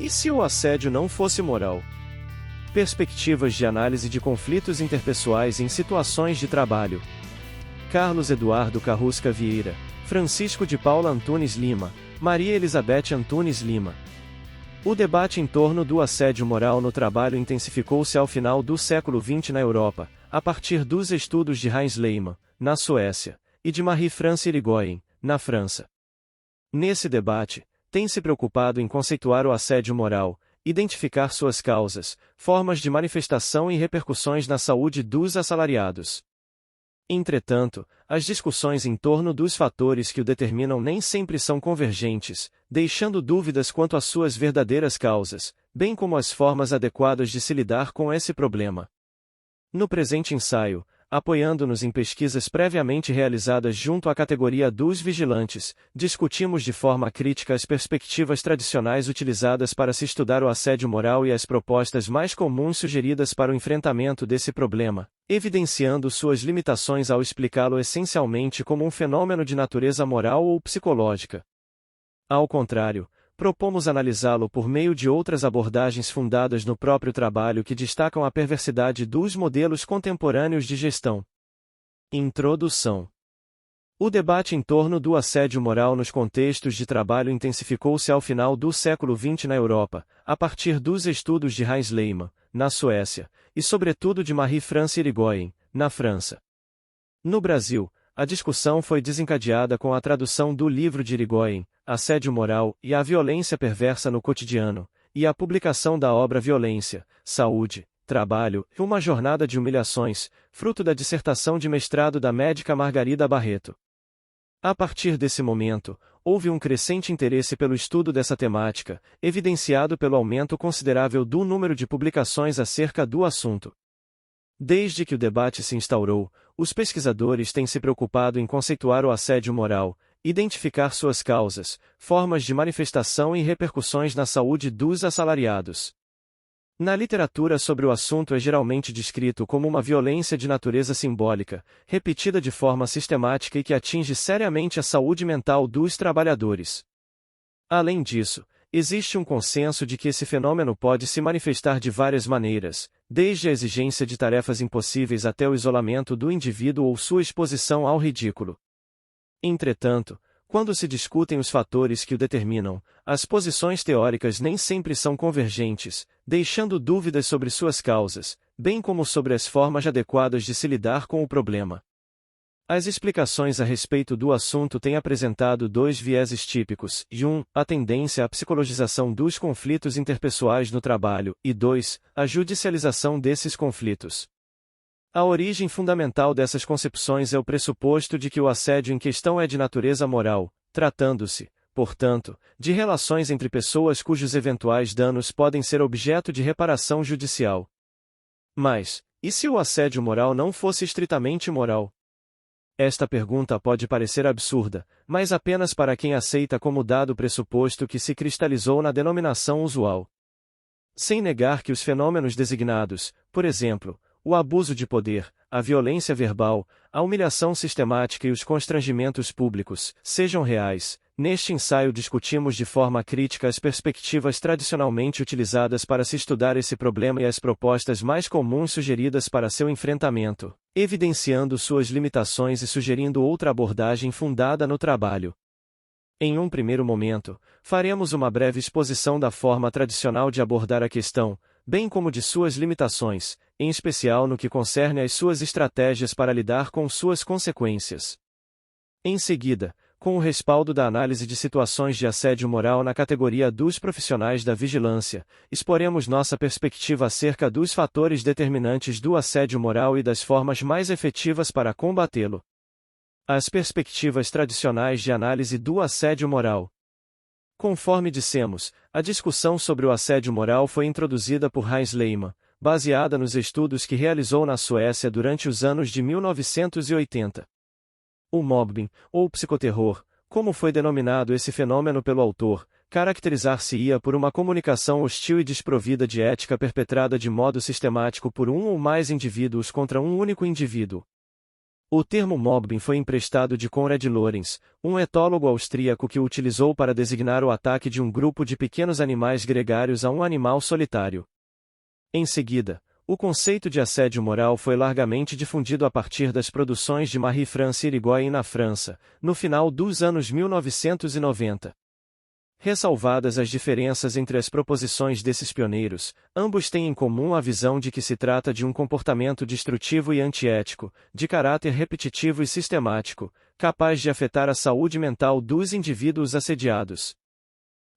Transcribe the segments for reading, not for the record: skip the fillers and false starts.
E se o assédio não fosse moral? Perspectivas de análise de conflitos interpessoais em situações de trabalho. Carlos Eduardo Carrusca Vieira, Francisco de Paula Antunes Lima, Maria Elizabeth Antunes Lima. O debate em torno do assédio moral no trabalho intensificou-se ao final do século XX na Europa, a partir dos estudos de Heinz Lehmann, na Suécia, e de Marie-France Irigoyen, na França. Nesse debate, tem se preocupado em conceituar o assédio moral, identificar suas causas, formas de manifestação e repercussões na saúde dos assalariados. Entretanto, as discussões em torno dos fatores que o determinam nem sempre são convergentes, deixando dúvidas quanto às suas verdadeiras causas, bem como as formas adequadas de se lidar com esse problema. No presente ensaio, apoiando-nos em pesquisas previamente realizadas junto à categoria dos vigilantes, discutimos de forma crítica as perspectivas tradicionais utilizadas para se estudar o assédio moral e as propostas mais comuns sugeridas para o enfrentamento desse problema, evidenciando suas limitações ao explicá-lo essencialmente como um fenômeno de natureza moral ou psicológica. Ao contrário, propomos analisá-lo por meio de outras abordagens fundadas no próprio trabalho que destacam a perversidade dos modelos contemporâneos de gestão. Introdução. O debate em torno do assédio moral nos contextos de trabalho intensificou-se ao final do século XX na Europa, a partir dos estudos de Heinz Lehmann, na Suécia, e sobretudo de Marie-France Irigoyen, na França. No Brasil, a discussão foi desencadeada com a tradução do livro de Irigoyen, Assédio Moral e a Violência Perversa no Cotidiano, e a publicação da obra Violência, Saúde, Trabalho e uma Jornada de Humilhações, fruto da dissertação de mestrado da médica Margarida Barreto. A partir desse momento, houve um crescente interesse pelo estudo dessa temática, evidenciado pelo aumento considerável do número de publicações acerca do assunto. Desde que o debate se instaurou, os pesquisadores têm se preocupado em conceituar o assédio moral, identificar suas causas, formas de manifestação e repercussões na saúde dos assalariados. Na literatura sobre o assunto é geralmente descrito como uma violência de natureza simbólica, repetida de forma sistemática e que atinge seriamente a saúde mental dos trabalhadores. Além disso, existe um consenso de que esse fenômeno pode se manifestar de várias maneiras, desde a exigência de tarefas impossíveis até o isolamento do indivíduo ou sua exposição ao ridículo. Entretanto, quando se discutem os fatores que o determinam, as posições teóricas nem sempre são convergentes, deixando dúvidas sobre suas causas, bem como sobre as formas adequadas de se lidar com o problema. As explicações a respeito do assunto têm apresentado dois vieses típicos, e 1. A tendência à psicologização dos conflitos interpessoais no trabalho, e 2. A judicialização desses conflitos. A origem fundamental dessas concepções é o pressuposto de que o assédio em questão é de natureza moral, tratando-se, portanto, de relações entre pessoas cujos eventuais danos podem ser objeto de reparação judicial. Mas, e se o assédio moral não fosse estritamente moral? Esta pergunta pode parecer absurda, mas apenas para quem aceita como dado o pressuposto que se cristalizou na denominação usual. Sem negar que os fenômenos designados, por exemplo, o abuso de poder, a violência verbal, a humilhação sistemática e os constrangimentos públicos, sejam reais, neste ensaio discutimos de forma crítica as perspectivas tradicionalmente utilizadas para se estudar esse problema e as propostas mais comuns sugeridas para seu enfrentamento, evidenciando suas limitações e sugerindo outra abordagem fundada no trabalho. Em um primeiro momento, faremos uma breve exposição da forma tradicional de abordar a questão, bem como de suas limitações, em especial no que concerne às suas estratégias para lidar com suas consequências. Em seguida, com o respaldo da análise de situações de assédio moral na categoria dos profissionais da vigilância, exporemos nossa perspectiva acerca dos fatores determinantes do assédio moral e das formas mais efetivas para combatê-lo. As perspectivas tradicionais de análise do assédio moral. Conforme dissemos, a discussão sobre o assédio moral foi introduzida por Heinz Lehmann, baseada nos estudos que realizou na Suécia durante os anos de 1980. O mobbing, ou psicoterror, como foi denominado esse fenômeno pelo autor, caracterizar-se-ia por uma comunicação hostil e desprovida de ética perpetrada de modo sistemático por um ou mais indivíduos contra um único indivíduo. O termo mobbing foi emprestado de Konrad Lorenz, um etólogo austríaco que o utilizou para designar o ataque de um grupo de pequenos animais gregários a um animal solitário. Em seguida, o conceito de assédio moral foi largamente difundido a partir das produções de Marie-France Irigoyen na França, no final dos anos 1990. Ressalvadas as diferenças entre as proposições desses pioneiros, ambos têm em comum a visão de que se trata de um comportamento destrutivo e antiético, de caráter repetitivo e sistemático, capaz de afetar a saúde mental dos indivíduos assediados.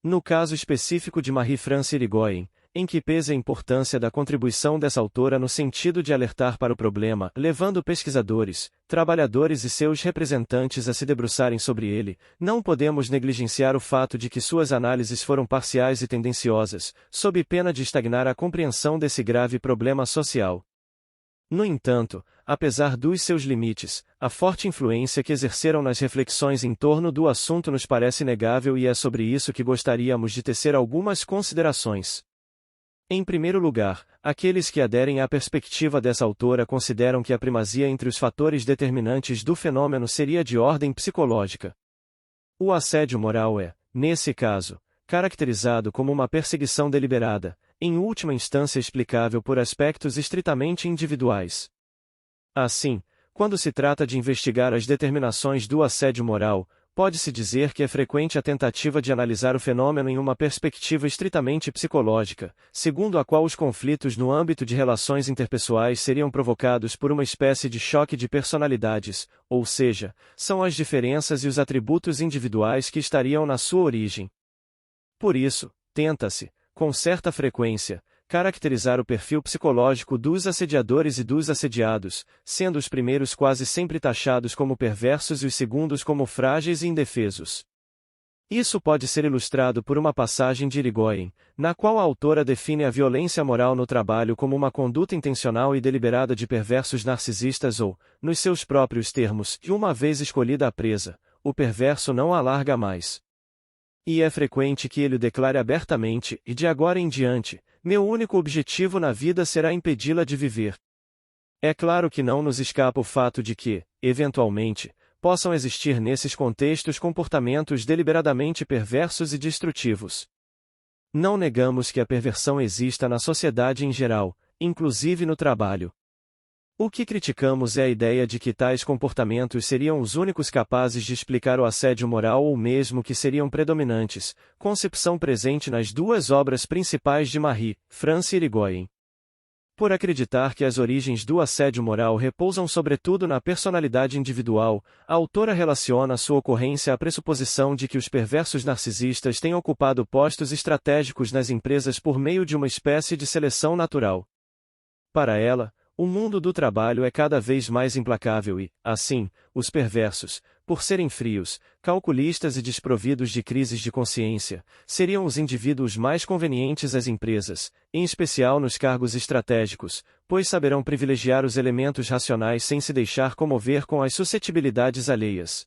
No caso específico de Marie-France Irigoyen, em que pesa a importância da contribuição dessa autora no sentido de alertar para o problema, levando pesquisadores, trabalhadores e seus representantes a se debruçarem sobre ele, não podemos negligenciar o fato de que suas análises foram parciais e tendenciosas, sob pena de estagnar a compreensão desse grave problema social. No entanto, apesar dos seus limites, a forte influência que exerceram nas reflexões em torno do assunto nos parece inegável e é sobre isso que gostaríamos de tecer algumas considerações. Em primeiro lugar, aqueles que aderem à perspectiva dessa autora consideram que a primazia entre os fatores determinantes do fenômeno seria de ordem psicológica. O assédio moral é, nesse caso, caracterizado como uma perseguição deliberada, em última instância explicável por aspectos estritamente individuais. Assim, quando se trata de investigar as determinações do assédio moral, pode-se dizer que é frequente a tentativa de analisar o fenômeno em uma perspectiva estritamente psicológica, segundo a qual os conflitos no âmbito de relações interpessoais seriam provocados por uma espécie de choque de personalidades, ou seja, são as diferenças e os atributos individuais que estariam na sua origem. Por isso, tenta-se, com certa frequência, caracterizar o perfil psicológico dos assediadores e dos assediados, sendo os primeiros quase sempre taxados como perversos e os segundos como frágeis e indefesos. Isso pode ser ilustrado por uma passagem de Irigoyen, na qual a autora define a violência moral no trabalho como uma conduta intencional e deliberada de perversos narcisistas ou, nos seus próprios termos, que uma vez escolhida a presa, o perverso não a larga mais. E é frequente que ele o declare abertamente, e de agora em diante, meu único objetivo na vida será impedi-la de viver. É claro que não nos escapa o fato de que, eventualmente, possam existir nesses contextos comportamentos deliberadamente perversos e destrutivos. Não negamos que a perversão exista na sociedade em geral, inclusive no trabalho. O que criticamos é a ideia de que tais comportamentos seriam os únicos capazes de explicar o assédio moral ou mesmo que seriam predominantes, concepção presente nas duas obras principais de Marie-France Irigoyen. Por acreditar que as origens do assédio moral repousam sobretudo na personalidade individual, a autora relaciona sua ocorrência à pressuposição de que os perversos narcisistas têm ocupado postos estratégicos nas empresas por meio de uma espécie de seleção natural. Para ela, o mundo do trabalho é cada vez mais implacável e, assim, os perversos, por serem frios, calculistas e desprovidos de crises de consciência, seriam os indivíduos mais convenientes às empresas, em especial nos cargos estratégicos, pois saberão privilegiar os elementos racionais sem se deixar comover com as suscetibilidades alheias.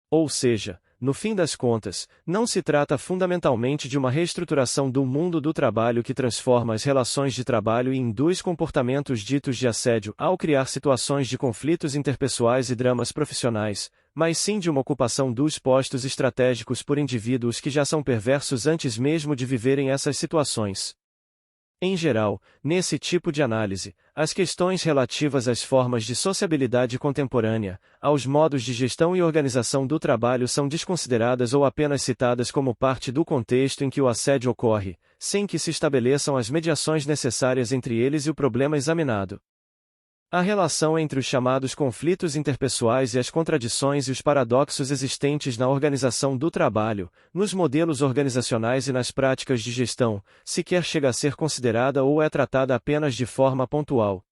Ou seja, no fim das contas, não se trata fundamentalmente de uma reestruturação do mundo do trabalho que transforma as relações de trabalho e induz comportamentos ditos de assédio ao criar situações de conflitos interpessoais e dramas profissionais, mas sim de uma ocupação dos postos estratégicos por indivíduos que já são perversos antes mesmo de viverem essas situações. Em geral, nesse tipo de análise, as questões relativas às formas de sociabilidade contemporânea, aos modos de gestão e organização do trabalho são desconsideradas ou apenas citadas como parte do contexto em que o assédio ocorre, sem que se estabeleçam as mediações necessárias entre eles e o problema examinado. A relação entre os chamados conflitos interpessoais e as contradições e os paradoxos existentes na organização do trabalho, nos modelos organizacionais e nas práticas de gestão, sequer chega a ser considerada ou é tratada apenas de forma pontual.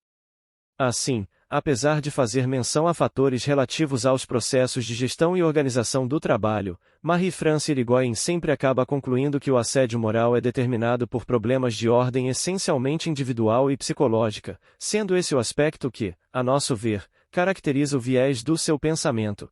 Assim, apesar de fazer menção a fatores relativos aos processos de gestão e organização do trabalho, Marie-France Irigoyen sempre acaba concluindo que o assédio moral é determinado por problemas de ordem essencialmente individual e psicológica, sendo esse o aspecto que, a nosso ver, caracteriza o viés do seu pensamento.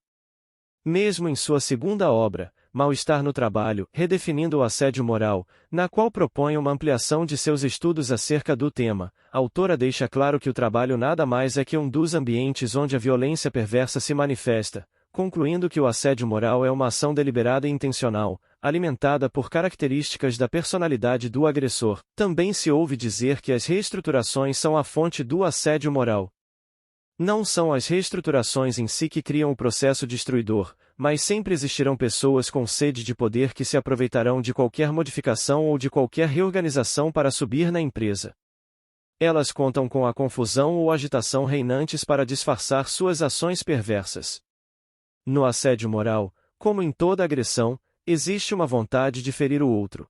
Mesmo em sua segunda obra, Mal-estar no trabalho, redefinindo o assédio moral, na qual propõe uma ampliação de seus estudos acerca do tema. A autora deixa claro que o trabalho nada mais é que um dos ambientes onde a violência perversa se manifesta, concluindo que o assédio moral é uma ação deliberada e intencional, alimentada por características da personalidade do agressor. Também se ouve dizer que as reestruturações são a fonte do assédio moral. Não são as reestruturações em si que criam o processo destruidor, mas sempre existirão pessoas com sede de poder que se aproveitarão de qualquer modificação ou de qualquer reorganização para subir na empresa. Elas contam com a confusão ou agitação reinantes para disfarçar suas ações perversas. No assédio moral, como em toda agressão, existe uma vontade de ferir o outro.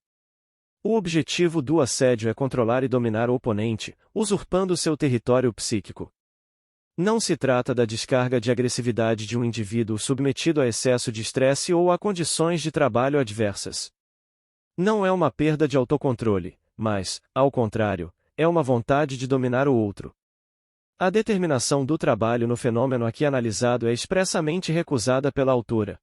O objetivo do assédio é controlar e dominar o oponente, usurpando seu território psíquico. Não se trata da descarga de agressividade de um indivíduo submetido a excesso de estresse ou a condições de trabalho adversas. Não é uma perda de autocontrole, mas, ao contrário, é uma vontade de dominar o outro. A determinação do trabalho no fenômeno aqui analisado é expressamente recusada pela autora.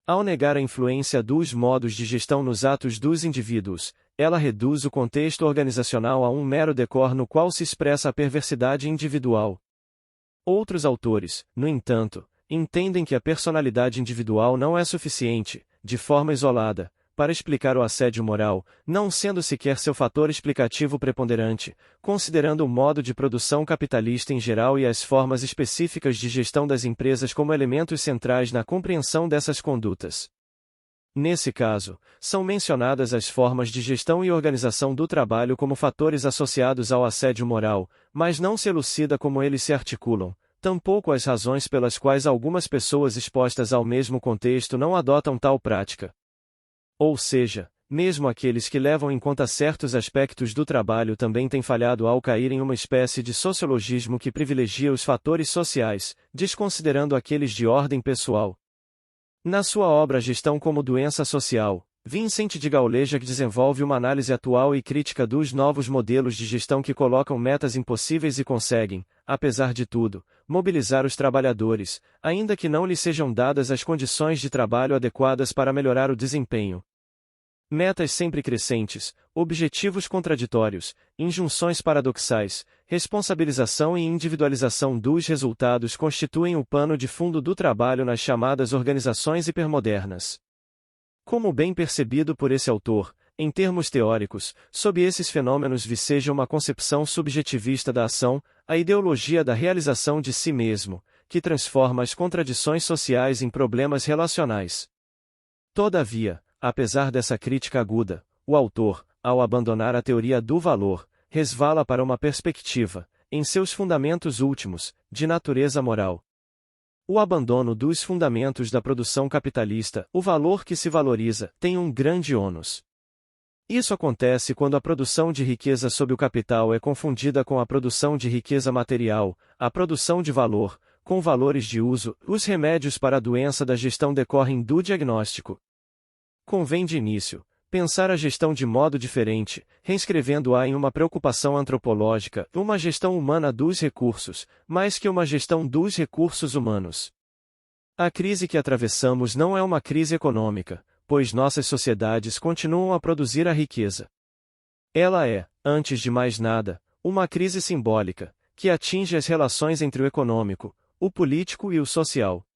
Ao negar a influência dos modos de gestão nos atos dos indivíduos, ela reduz o contexto organizacional a um mero decor no qual se expressa a perversidade individual. Outros autores, no entanto, entendem que a personalidade individual não é suficiente, de forma isolada, para explicar o assédio moral, não sendo sequer seu fator explicativo preponderante, considerando o modo de produção capitalista em geral e as formas específicas de gestão das empresas como elementos centrais na compreensão dessas condutas. Nesse caso, são mencionadas as formas de gestão e organização do trabalho como fatores associados ao assédio moral, mas não se elucida como eles se articulam, tampouco as razões pelas quais algumas pessoas expostas ao mesmo contexto não adotam tal prática. Ou seja, mesmo aqueles que levam em conta certos aspectos do trabalho também têm falhado ao cair em uma espécie de sociologismo que privilegia os fatores sociais, desconsiderando aqueles de ordem pessoal. Na sua obra Gestão como Doença Social, Vincent de Gauleja desenvolve uma análise atual e crítica dos novos modelos de gestão que colocam metas impossíveis e conseguem, apesar de tudo, mobilizar os trabalhadores, ainda que não lhes sejam dadas as condições de trabalho adequadas para melhorar o desempenho. Metas sempre crescentes, objetivos contraditórios, injunções paradoxais, responsabilização e individualização dos resultados constituem o pano de fundo do trabalho nas chamadas organizações hipermodernas. Como bem percebido por esse autor, em termos teóricos, sob esses fenômenos viceja uma concepção subjetivista da ação, a ideologia da realização de si mesmo, que transforma as contradições sociais em problemas relacionais. Todavia, apesar dessa crítica aguda, o autor, ao abandonar a teoria do valor, resvala para uma perspectiva, em seus fundamentos últimos, de natureza moral. O abandono dos fundamentos da produção capitalista, o valor que se valoriza, tem um grande ônus. Isso acontece quando a produção de riqueza sob o capital é confundida com a produção de riqueza material, a produção de valor, com valores de uso. Os remédios para a doença da gestão decorrem do diagnóstico. Convém de início pensar a gestão de modo diferente, reescrevendo-a em uma preocupação antropológica, uma gestão humana dos recursos, mais que uma gestão dos recursos humanos. A crise que atravessamos não é uma crise econômica, pois nossas sociedades continuam a produzir a riqueza. Ela é, antes de mais nada, uma crise simbólica, que atinge as relações entre o econômico, o político e o social.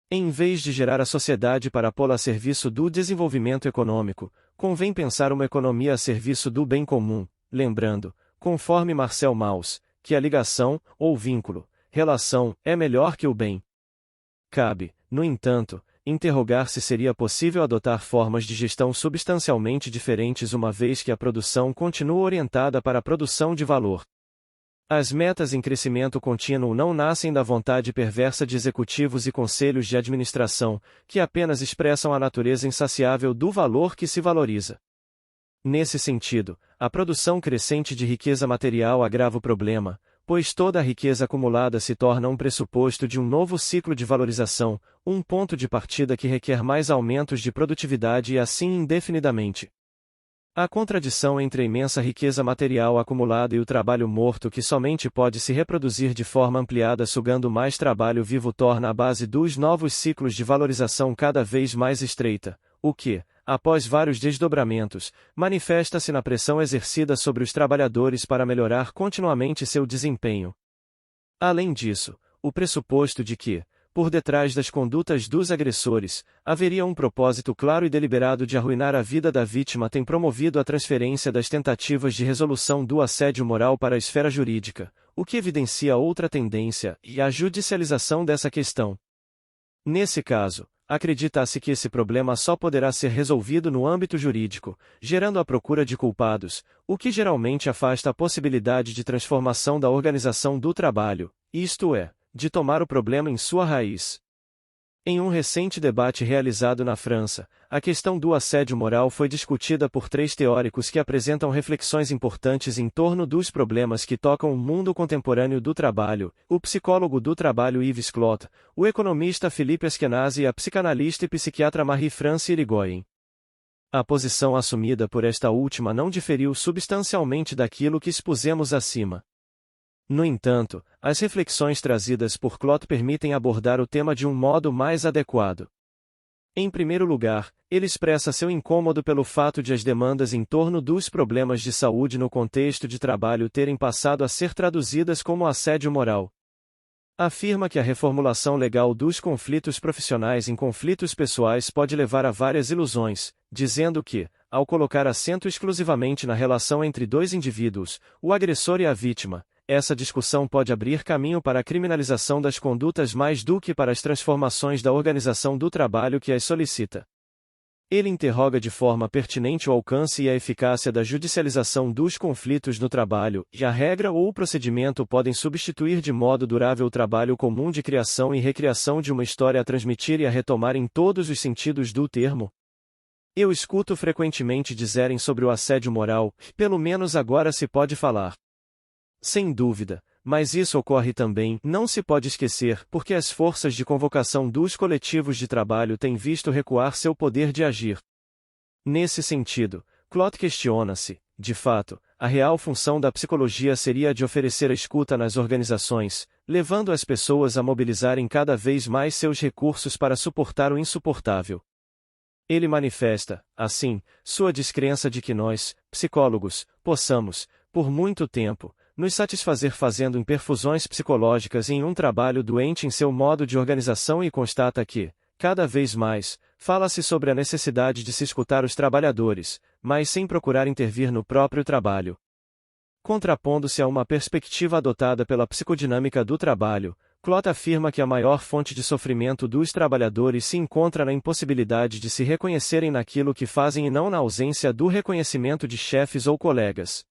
Em vez de gerar a sociedade para pô-la a serviço do desenvolvimento econômico, convém pensar uma economia a serviço do bem comum, lembrando, conforme Marcel Mauss, que a ligação, ou vínculo, relação, é melhor que o bem. Cabe, no entanto, interrogar se seria possível adotar formas de gestão substancialmente diferentes uma vez que a produção continua orientada para a produção de valor. As metas em crescimento contínuo não nascem da vontade perversa de executivos e conselhos de administração, que apenas expressam a natureza insaciável do valor que se valoriza. Nesse sentido, a produção crescente de riqueza material agrava o problema, pois toda a riqueza acumulada se torna um pressuposto de um novo ciclo de valorização, um ponto de partida que requer mais aumentos de produtividade e assim indefinidamente. A contradição entre a imensa riqueza material acumulada e o trabalho morto que somente pode se reproduzir de forma ampliada sugando mais trabalho vivo torna a base dos novos ciclos de valorização cada vez mais estreita, o que, após vários desdobramentos, manifesta-se na pressão exercida sobre os trabalhadores para melhorar continuamente seu desempenho. Além disso, o pressuposto de que, por detrás das condutas dos agressores, haveria um propósito claro e deliberado de arruinar a vida da vítima tem promovido a transferência das tentativas de resolução do assédio moral para a esfera jurídica, o que evidencia outra tendência e a judicialização dessa questão. Nesse caso, acredita-se que esse problema só poderá ser resolvido no âmbito jurídico, gerando a procura de culpados, o que geralmente afasta a possibilidade de transformação da organização do trabalho, isto é, de tomar o problema em sua raiz. Em um recente debate realizado na França, a questão do assédio moral foi discutida por 3 teóricos que apresentam reflexões importantes em torno dos problemas que tocam o mundo contemporâneo do trabalho, o psicólogo do trabalho Yves Clot, o economista Philippe Eskenazi e a psicanalista e psiquiatra Marie-France Irigoyen. A posição assumida por esta última não diferiu substancialmente daquilo que expusemos acima. No entanto, as reflexões trazidas por Clot permitem abordar o tema de um modo mais adequado. Em primeiro lugar, ele expressa seu incômodo pelo fato de as demandas em torno dos problemas de saúde no contexto de trabalho terem passado a ser traduzidas como assédio moral. Afirma que a reformulação legal dos conflitos profissionais em conflitos pessoais pode levar a várias ilusões, dizendo que, ao colocar acento exclusivamente na relação entre dois indivíduos, o agressor e a vítima, essa discussão pode abrir caminho para a criminalização das condutas mais do que para as transformações da organização do trabalho que as solicita. Ele interroga de forma pertinente o alcance e a eficácia da judicialização dos conflitos no trabalho, e a regra ou o procedimento podem substituir de modo durável o trabalho comum de criação e recriação de uma história a transmitir e a retomar em todos os sentidos do termo. Eu escuto frequentemente dizerem sobre o assédio moral, pelo menos agora se pode falar. Sem dúvida, mas isso ocorre também, não se pode esquecer, porque as forças de convocação dos coletivos de trabalho têm visto recuar seu poder de agir. Nesse sentido, Clot questiona-se, de fato, a real função da psicologia seria a de oferecer a escuta nas organizações, levando as pessoas a mobilizarem cada vez mais seus recursos para suportar o insuportável. Ele manifesta, assim, sua descrença de que nós, psicólogos, possamos, por muito tempo, nos satisfazer fazendo imperfusões psicológicas em um trabalho doente em seu modo de organização e constata que, cada vez mais, fala-se sobre a necessidade de se escutar os trabalhadores, mas sem procurar intervir no próprio trabalho. Contrapondo-se a uma perspectiva adotada pela psicodinâmica do trabalho, Clot afirma que a maior fonte de sofrimento dos trabalhadores se encontra na impossibilidade de se reconhecerem naquilo que fazem e não na ausência do reconhecimento de chefes ou colegas.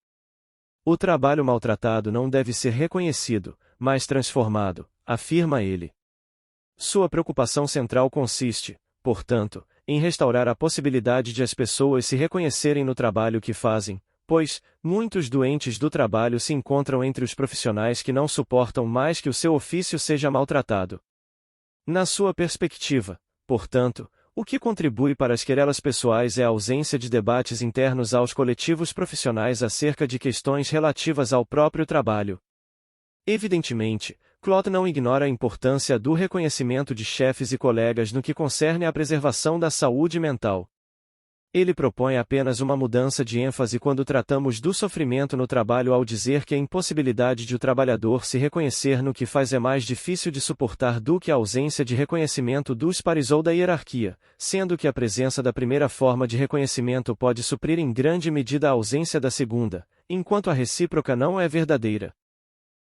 O trabalho maltratado não deve ser reconhecido, mas transformado, afirma ele. Sua preocupação central consiste, portanto, em restaurar a possibilidade de as pessoas se reconhecerem no trabalho que fazem, pois, muitos doentes do trabalho se encontram entre os profissionais que não suportam mais que o seu ofício seja maltratado. Na sua perspectiva, portanto, o que contribui para as querelas pessoais é a ausência de debates internos aos coletivos profissionais acerca de questões relativas ao próprio trabalho. Evidentemente, Clot não ignora a importância do reconhecimento de chefes e colegas no que concerne à preservação da saúde mental. Ele propõe apenas uma mudança de ênfase quando tratamos do sofrimento no trabalho ao dizer que a impossibilidade de o trabalhador se reconhecer no que faz é mais difícil de suportar do que a ausência de reconhecimento dos pares ou da hierarquia, sendo que a presença da primeira forma de reconhecimento pode suprir em grande medida a ausência da segunda, enquanto a recíproca não é verdadeira.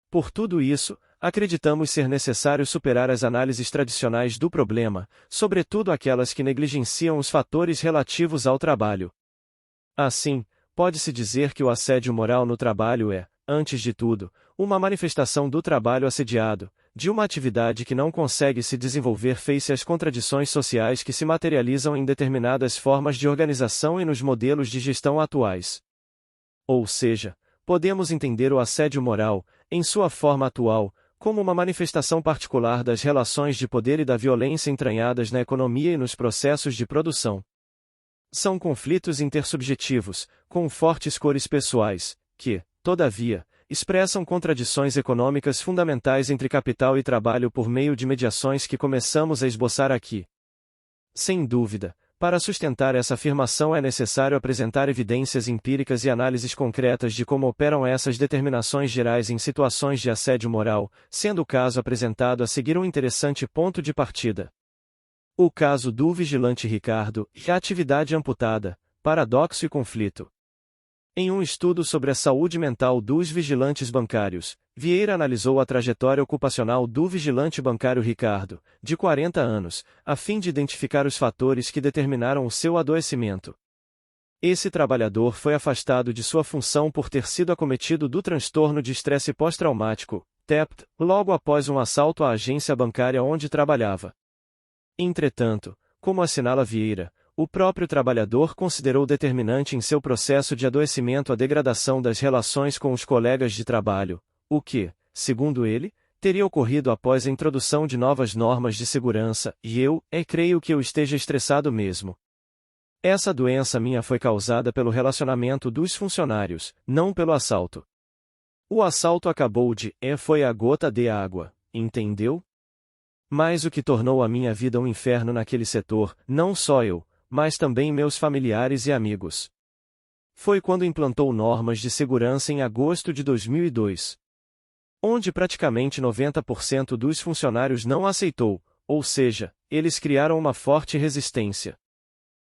Por tudo isso, acreditamos ser necessário superar as análises tradicionais do problema, sobretudo aquelas que negligenciam os fatores relativos ao trabalho. Assim, pode-se dizer que o assédio moral no trabalho é, antes de tudo, uma manifestação do trabalho assediado, de uma atividade que não consegue se desenvolver face às contradições sociais que se materializam em determinadas formas de organização e nos modelos de gestão atuais. Ou seja, podemos entender o assédio moral, em sua forma atual, como uma manifestação particular das relações de poder e da violência entranhadas na economia e nos processos de produção. São conflitos intersubjetivos, com fortes cores pessoais, que, todavia, expressam contradições econômicas fundamentais entre capital e trabalho por meio de mediações que começamos a esboçar aqui. Sem dúvida, para sustentar essa afirmação é necessário apresentar evidências empíricas e análises concretas de como operam essas determinações gerais em situações de assédio moral, sendo o caso apresentado a seguir um interessante ponto de partida. O caso do vigilante Ricardo e a atividade amputada, paradoxo e conflito. Em um estudo sobre a saúde mental dos vigilantes bancários, Vieira analisou a trajetória ocupacional do vigilante bancário Ricardo, de 40 anos, a fim de identificar os fatores que determinaram o seu adoecimento. Esse trabalhador foi afastado de sua função por ter sido acometido do transtorno de estresse pós-traumático, TEPT, logo após um assalto à agência bancária onde trabalhava. Entretanto, como assinala Vieira, o próprio trabalhador considerou determinante em seu processo de adoecimento a degradação das relações com os colegas de trabalho, o que, segundo ele, teria ocorrido após a introdução de novas normas de segurança, e creio que eu esteja estressado mesmo. Essa doença minha foi causada pelo relacionamento dos funcionários, não pelo assalto. O assalto acabou foi a gota de água, entendeu? Mas o que tornou a minha vida um inferno naquele setor, não só eu, mas também meus familiares e amigos. Foi quando implantou normas de segurança em agosto de 2002. Onde praticamente 90% dos funcionários não aceitou, ou seja, eles criaram uma forte resistência.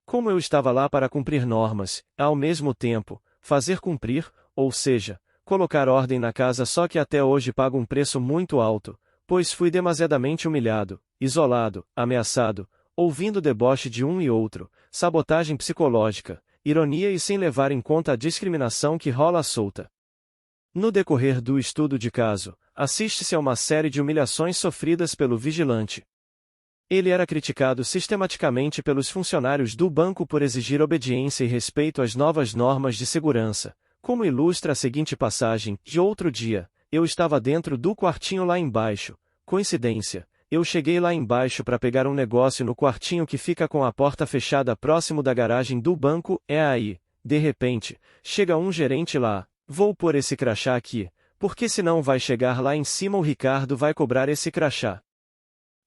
Como eu estava lá para cumprir normas, ao mesmo tempo, fazer cumprir, ou seja, colocar ordem na casa, só que até hoje pago um preço muito alto, pois fui demasiadamente humilhado, isolado, ameaçado, ouvindo deboche de um e outro, sabotagem psicológica, ironia e sem levar em conta a discriminação que rola à solta. No decorrer do estudo de caso, assiste-se a uma série de humilhações sofridas pelo vigilante. Ele era criticado sistematicamente pelos funcionários do banco por exigir obediência e respeito às novas normas de segurança, como ilustra a seguinte passagem: de outro dia, eu estava dentro do quartinho lá embaixo, coincidência. Eu cheguei lá embaixo para pegar um negócio no quartinho que fica com a porta fechada próximo da garagem do banco, aí, de repente, chega um gerente lá, vou pôr esse crachá aqui, porque senão vai chegar lá em cima o Ricardo vai cobrar esse crachá.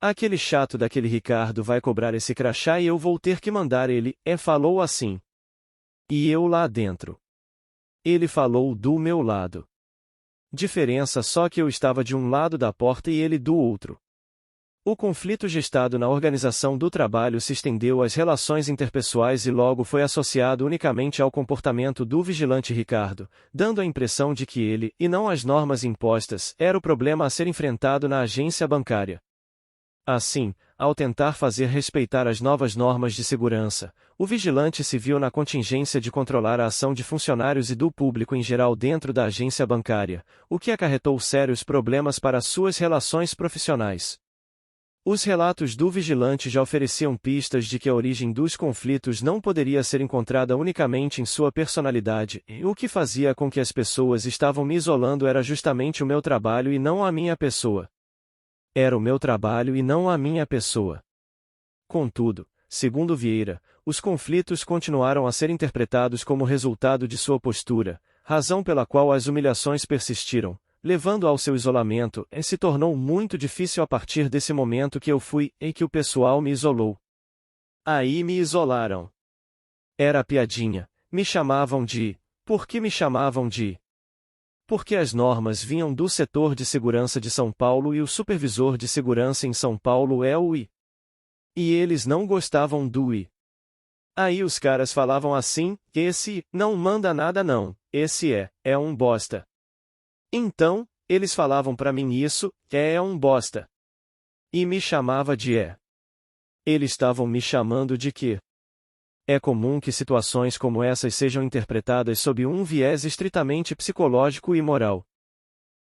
Aquele chato daquele Ricardo vai cobrar esse crachá e eu vou ter que mandar ele, falou assim. E eu lá dentro. Ele falou do meu lado. Diferença só que eu estava de um lado da porta e ele do outro. O conflito gestado na organização do trabalho se estendeu às relações interpessoais e logo foi associado unicamente ao comportamento do vigilante Ricardo, dando a impressão de que ele, e não as normas impostas, era o problema a ser enfrentado na agência bancária. Assim, ao tentar fazer respeitar as novas normas de segurança, o vigilante se viu na contingência de controlar a ação de funcionários e do público em geral dentro da agência bancária, o que acarretou sérios problemas para suas relações profissionais. Os relatos do vigilante já ofereciam pistas de que a origem dos conflitos não poderia ser encontrada unicamente em sua personalidade, e o que fazia com que as pessoas estavam me isolando era justamente o meu trabalho e não a minha pessoa. Era o meu trabalho e não a minha pessoa. Contudo, segundo Vieira, os conflitos continuaram a ser interpretados como resultado de sua postura, razão pela qual as humilhações persistiram, levando ao seu isolamento, e se tornou muito difícil a partir desse momento que eu fui, e que o pessoal me isolou. Aí me isolaram. Era a piadinha, me chamavam de... Por que me chamavam de... Porque as normas vinham do setor de segurança de São Paulo e o supervisor de segurança em São Paulo é o I. E eles não gostavam do I. Aí os caras falavam assim, esse, não manda nada não, esse é um bosta. Então, eles falavam pra mim isso, é um bosta. E me chamava de Eles estavam me chamando de quê? É comum que situações como essas sejam interpretadas sob um viés estritamente psicológico e moral.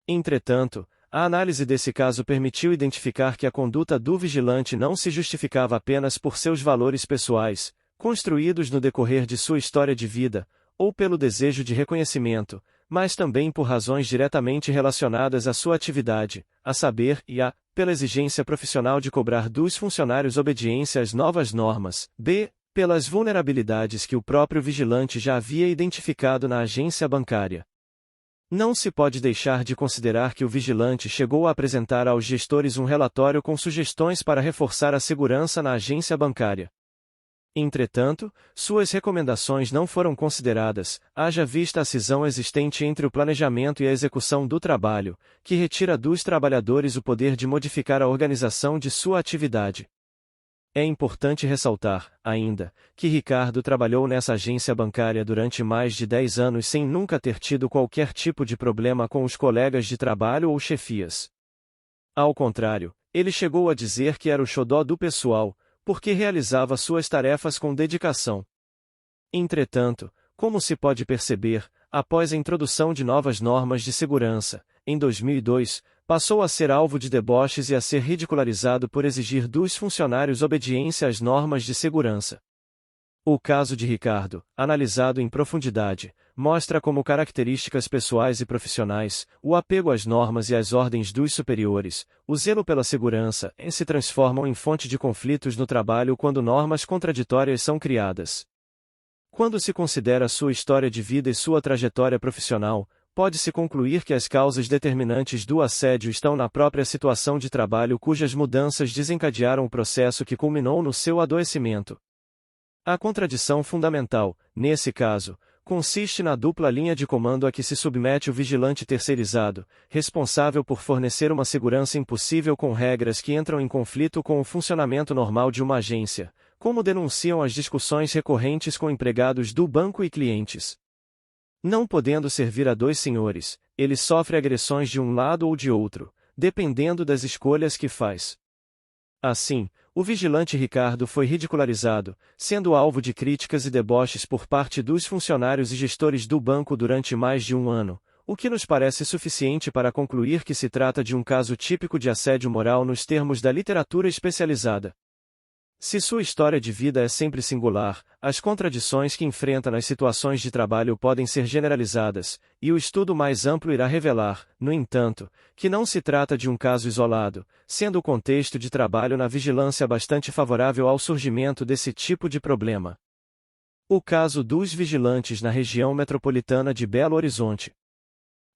Entretanto, a análise desse caso permitiu identificar que a conduta do vigilante não se justificava apenas por seus valores pessoais, construídos no decorrer de sua história de vida, ou pelo desejo de reconhecimento, mas também por razões diretamente relacionadas à sua atividade, a saber, pela exigência profissional de cobrar dos funcionários obediência às novas normas, pelas vulnerabilidades que o próprio vigilante já havia identificado na agência bancária. Não se pode deixar de considerar que o vigilante chegou a apresentar aos gestores um relatório com sugestões para reforçar a segurança na agência bancária. Entretanto, suas recomendações não foram consideradas, haja vista a cisão existente entre o planejamento e a execução do trabalho, que retira dos trabalhadores o poder de modificar a organização de sua atividade. É importante ressaltar, ainda, que Ricardo trabalhou nessa agência bancária durante mais de 10 anos sem nunca ter tido qualquer tipo de problema com os colegas de trabalho ou chefias. Ao contrário, ele chegou a dizer que era o xodó do pessoal, porque realizava suas tarefas com dedicação. Entretanto, como se pode perceber, após a introdução de novas normas de segurança, em 2002, passou a ser alvo de deboches e a ser ridicularizado por exigir dos funcionários obediência às normas de segurança. O caso de Ricardo, analisado em profundidade, mostra como características pessoais e profissionais, o apego às normas e às ordens dos superiores, o zelo pela segurança, se transformam em fonte de conflitos no trabalho quando normas contraditórias são criadas. Quando se considera sua história de vida e sua trajetória profissional, pode-se concluir que as causas determinantes do assédio estão na própria situação de trabalho cujas mudanças desencadearam o processo que culminou no seu adoecimento. A contradição fundamental, nesse caso, consiste na dupla linha de comando a que se submete o vigilante terceirizado, responsável por fornecer uma segurança impossível com regras que entram em conflito com o funcionamento normal de uma agência, como denunciam as discussões recorrentes com empregados do banco e clientes. Não podendo servir a dois senhores, ele sofre agressões de um lado ou de outro, dependendo das escolhas que faz. Assim, o vigilante Ricardo foi ridicularizado, sendo alvo de críticas e deboches por parte dos funcionários e gestores do banco durante mais de um ano, o que nos parece suficiente para concluir que se trata de um caso típico de assédio moral nos termos da literatura especializada. Se sua história de vida é sempre singular, as contradições que enfrenta nas situações de trabalho podem ser generalizadas, e o estudo mais amplo irá revelar, no entanto, que não se trata de um caso isolado, sendo o contexto de trabalho na vigilância bastante favorável ao surgimento desse tipo de problema. O caso dos vigilantes na região metropolitana de Belo Horizonte.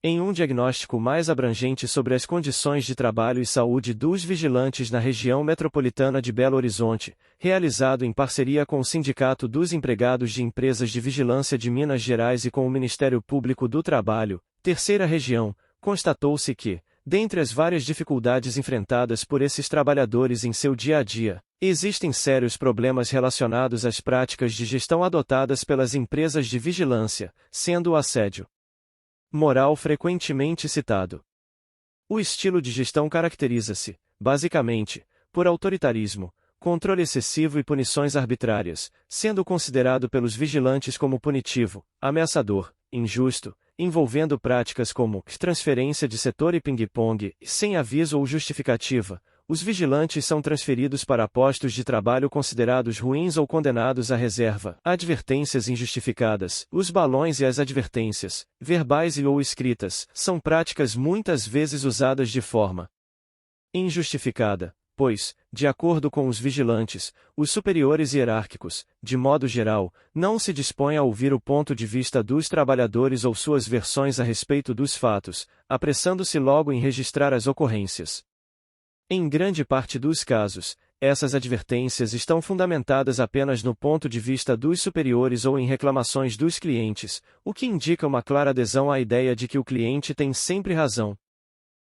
Em um diagnóstico mais abrangente sobre as condições de trabalho e saúde dos vigilantes na região metropolitana de Belo Horizonte, realizado em parceria com o Sindicato dos Empregados de Empresas de Vigilância de Minas Gerais e com o Ministério Público do Trabalho, Terceira Região, constatou-se que, dentre as várias dificuldades enfrentadas por esses trabalhadores em seu dia a dia, existem sérios problemas relacionados às práticas de gestão adotadas pelas empresas de vigilância, sendo o assédio moral frequentemente citado. O estilo de gestão caracteriza-se, basicamente, por autoritarismo, controle excessivo e punições arbitrárias, sendo considerado pelos vigilantes como punitivo, ameaçador, injusto, envolvendo práticas como transferência de setor e ping-pong, sem aviso ou justificativa. Os vigilantes são transferidos para postos de trabalho considerados ruins ou condenados à reserva. Advertências injustificadas. Os balões e as advertências, verbais e ou escritas, são práticas muitas vezes usadas de forma injustificada, pois, de acordo com os vigilantes, os superiores hierárquicos, de modo geral, não se dispõem a ouvir o ponto de vista dos trabalhadores ou suas versões a respeito dos fatos, apressando-se logo em registrar as ocorrências. Em grande parte dos casos, essas advertências estão fundamentadas apenas no ponto de vista dos superiores ou em reclamações dos clientes, o que indica uma clara adesão à ideia de que o cliente tem sempre razão.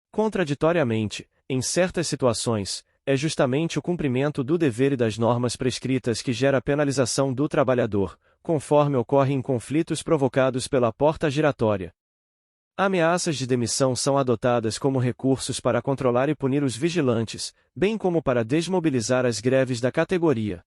Contraditoriamente, em certas situações, é justamente o cumprimento do dever e das normas prescritas que gera a penalização do trabalhador, conforme ocorre em conflitos provocados pela porta giratória. Ameaças de demissão são adotadas como recursos para controlar e punir os vigilantes, bem como para desmobilizar as greves da categoria.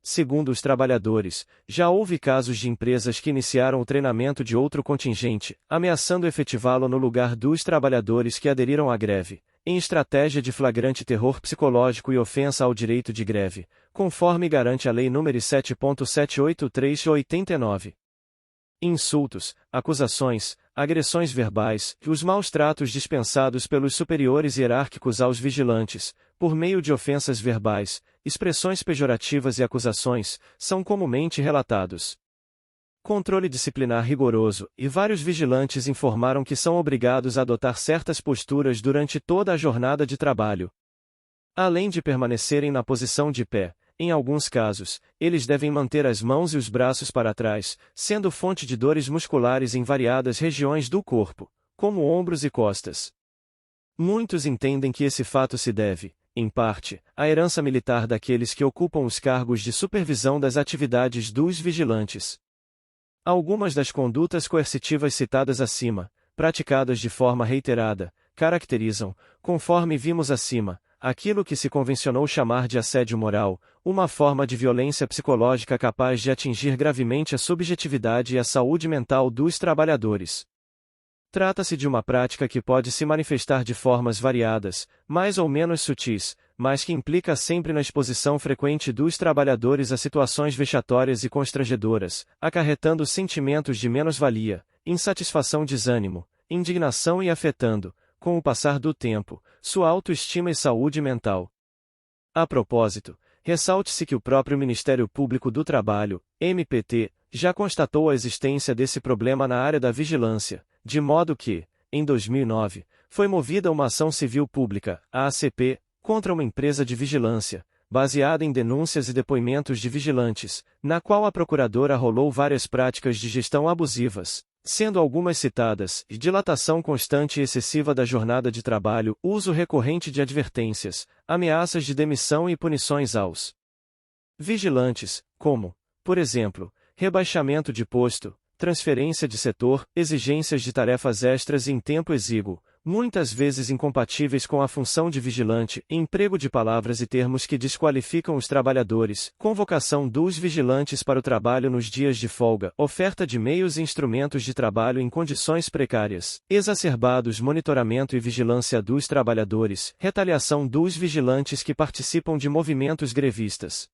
Segundo os trabalhadores, já houve casos de empresas que iniciaram o treinamento de outro contingente, ameaçando efetivá-lo no lugar dos trabalhadores que aderiram à greve, em estratégia de flagrante terror psicológico e ofensa ao direito de greve, conforme garante a Lei nº 7.783/89. Insultos, acusações, agressões verbais e os maus tratos dispensados pelos superiores hierárquicos aos vigilantes, por meio de ofensas verbais, expressões pejorativas e acusações, são comumente relatados. Controle disciplinar rigoroso, e vários vigilantes informaram que são obrigados a adotar certas posturas durante toda a jornada de trabalho. Além de permanecerem na posição de pé, em alguns casos, eles devem manter as mãos e os braços para trás, sendo fonte de dores musculares em variadas regiões do corpo, como ombros e costas. Muitos entendem que esse fato se deve, em parte, à herança militar daqueles que ocupam os cargos de supervisão das atividades dos vigilantes. Algumas das condutas coercitivas citadas acima, praticadas de forma reiterada, caracterizam, conforme vimos acima, aquilo que se convencionou chamar de assédio moral, uma forma de violência psicológica capaz de atingir gravemente a subjetividade e a saúde mental dos trabalhadores. Trata-se de uma prática que pode se manifestar de formas variadas, mais ou menos sutis, mas que implica sempre na exposição frequente dos trabalhadores a situações vexatórias e constrangedoras, acarretando sentimentos de menos-valia, insatisfação, desânimo, indignação e afetando, com o passar do tempo, sua autoestima e saúde mental. A propósito, ressalte-se que o próprio Ministério Público do Trabalho, MPT, já constatou a existência desse problema na área da vigilância, de modo que, em 2009, foi movida uma ação civil pública, a ACP, contra uma empresa de vigilância, baseada em denúncias e depoimentos de vigilantes, na qual a procuradora rolou várias práticas de gestão abusivas, sendo algumas citadas, dilatação constante e excessiva da jornada de trabalho, uso recorrente de advertências, ameaças de demissão e punições aos vigilantes, como, por exemplo, rebaixamento de posto, transferência de setor, exigências de tarefas extras em tempo exíguo, muitas vezes incompatíveis com a função de vigilante, emprego de palavras e termos que desqualificam os trabalhadores, convocação dos vigilantes para o trabalho nos dias de folga, oferta de meios e instrumentos de trabalho em condições precárias, exacerbados monitoramento e vigilância dos trabalhadores, retaliação dos vigilantes que participam de movimentos grevistas.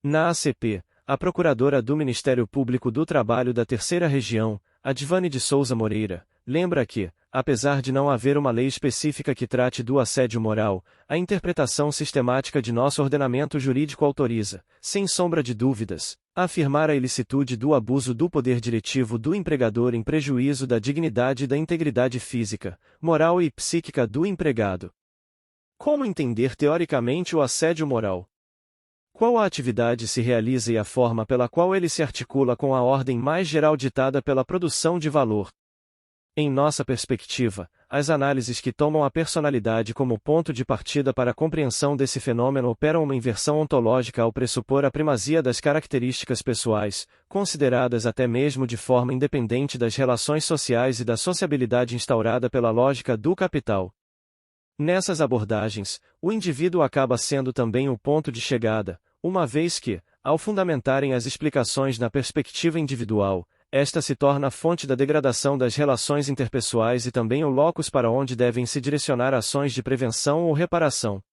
Na ACP, a procuradora do Ministério Público do Trabalho da Terceira Região, Advane de Souza Moreira, lembra que, apesar de não haver uma lei específica que trate do assédio moral, a interpretação sistemática de nosso ordenamento jurídico autoriza, sem sombra de dúvidas, a afirmar a ilicitude do abuso do poder diretivo do empregador em prejuízo da dignidade e da integridade física, moral e psíquica do empregado. Como entender teoricamente o assédio moral? Qual a atividade se realiza e a forma pela qual ele se articula com a ordem mais geral ditada pela produção de valor? Em nossa perspectiva, as análises que tomam a personalidade como ponto de partida para a compreensão desse fenômeno operam uma inversão ontológica ao pressupor a primazia das características pessoais, consideradas até mesmo de forma independente das relações sociais e da sociabilidade instaurada pela lógica do capital. Nessas abordagens, o indivíduo acaba sendo também o ponto de chegada, uma vez que, ao fundamentarem as explicações na perspectiva individual, esta se torna a fonte da degradação das relações interpessoais e também o locus para onde devem se direcionar ações de prevenção ou reparação.